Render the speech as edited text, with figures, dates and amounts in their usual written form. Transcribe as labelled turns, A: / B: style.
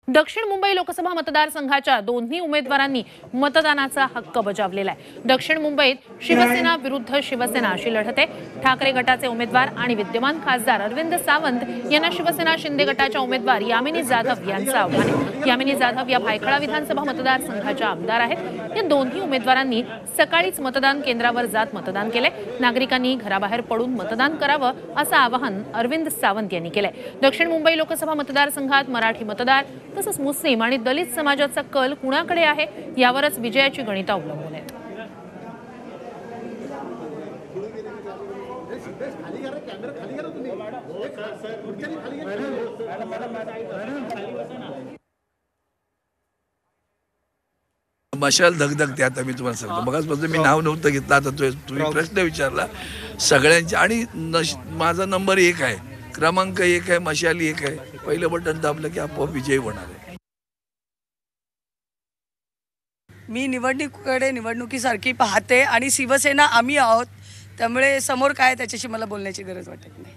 A: दक्षिण मुंबई लोकसभा मतदारसंघाच्या दोन्ही उमेदवारांनी मतदानाचा हक्क बजावलेला आहे। दक्षिण मुंबईत शिवसेना विरुद्ध शिवसेना अशी लढत आहे। ठाकरे गटाचे उमेदवार आणि विद्यमान खासदार अरविंद सावंत यांना शिवसेना शिंदे गटाच्या उमेदवार यामिनी जाधव यांचं आव्हान आहे। यामिनी जाधव या भायखळा विधानसभा मतदारसंघाच्या आमदार आहेत। या दोन्ही उमेदवारांनी सकाळीच मतदान केंद्रावर जात मतदान केले। नागरिकांनी घराबाहेर पडून मतदान करावं असं आवाहन अरविंद सावंत यांनी केलंय। दक्षिण मुंबई लोकसभा मतदारसंघात मराठी मतदार तसंच मुस्लिम आणि दलित समाजाचा कल कुणाकडे आहे यावरच विजयाची गणितं अवलंबून आहेत।
B: मशाल धगधगते। आता मी तुम्हाला सांगतो, मगाचपासून मी नाव नव्हतं घेतलं, आता तुम्ही प्रश्न विचारला सगळ्यांचे। आणि माझा नंबर 1 आहे, क्रमांक 1 आहे, मशाल 1 आहे। पहिलं बटन दाबलं की आपोआप विजयी होणार आहे।
C: मी निवडणुकीसारखी पाहते आणि शिवसेना आम्ही आहोत, त्यामुळे समोर काय त्याच्याशी मला बोलण्याची गरज वाटत नाही।